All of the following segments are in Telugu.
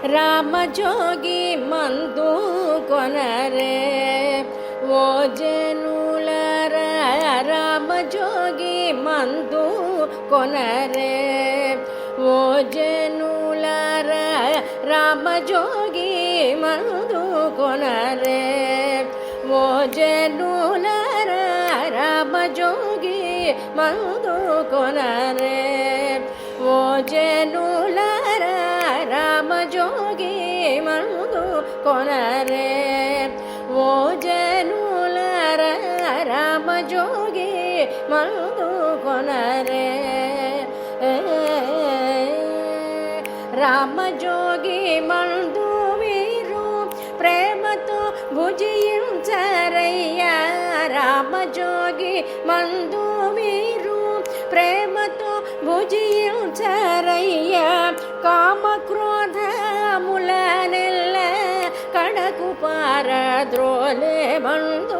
రామజోగి మందు కొనరే ఓ జనులారా రామజోగి మందు కొనరే ఓ జనులారా రామజోగి మందు కొనరే ఓ జనులారా రామజోగి మందు కొనరే ఓ జనులారా రామజోగి మందు కొనరే ఓ జనులారా రామజోగి మందు కొనరే రామజోగి మందు వీరు ప్రేమతో భుజించరయ్యా రామజోగి మందు వీరు ప్రేమతో భుజించరయ్యా కామక్రోధములనెల్ల కడకు పారద్రోలే మందు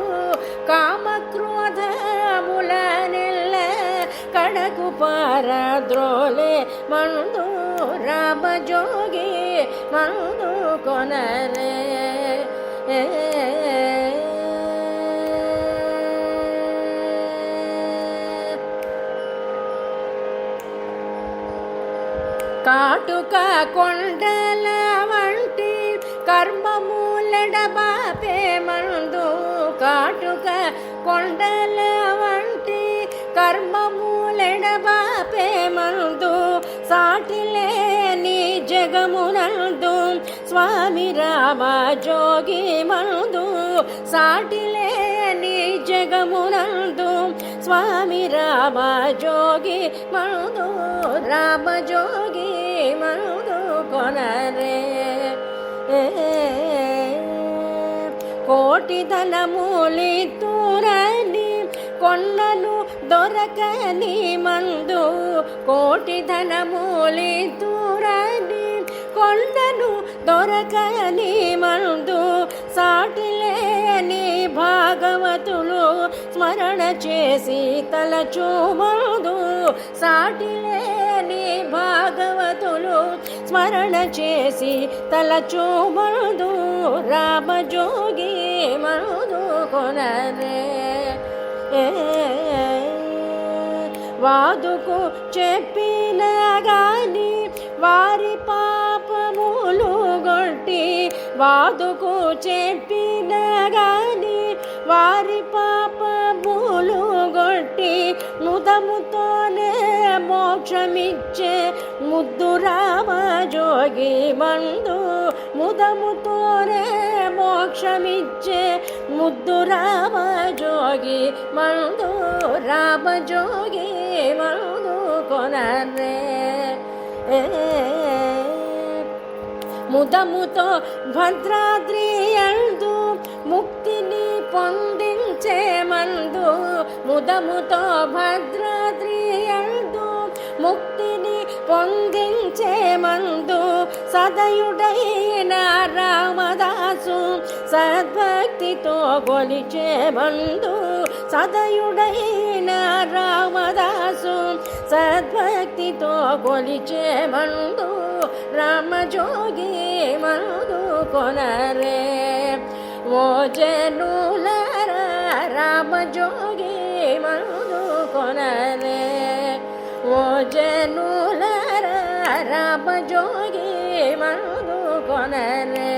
కామక్రోధములనెల్ల కడకు పారద్రోలే మందు రామజోగి మందు కొనరే కాటుక కొండల వంటి కర్మమూలెడబాపే మందు కాటుక కొండల వంటి కర్మమూలెడబాపే మందు సాటిలేని జగమునందు స్వామి రామజోగి మందు సాటిలేని జగమునందు స్వామి రామజోగి మందు రామజోగి మందు కొనరే కోటి ధనమూలితూరని కొన్నను దొరకని మందు కోటి ధనమూలితూరని కొన్నను దొరకని మందు సాటిలేని భాగవతులు స్మరణ చేసి తలచు మందు సాటిలేని భాగవతులు స్మరణ చేసి తలచు మందు రామజోగి మందు కొనరే వాదుకు చెప్పిన గాని వారి పాపములు గొట్టి వాదుకు చెప్పిన గాని వారి పాపములు గొట్టి ముదముతోనే మోక్షమిచ్చే ముద్దు రామజోగి మందు ముదముతోనే మోక్షమిచ్చే ముద్దు రామజోగి మందు రామజోగి మందు కొనరే ముదముతో భద్రాద్రి యందు ముక్తిని పొందించే మందు ముదముతో భద్రాద్రి యందు ముక్తిని పొందించే మందు సదయుడైన రామదాసు సద్భక్తితో గొలిచే మందు సదయుడైన రామదాసు సద్భక్తితో గొలిచే మందు రామజోగి మందు కొనరే ఓ జనులారా రామజోగి మందు కొనరే ఓ జనులారా రామజోగి మందు కొనరే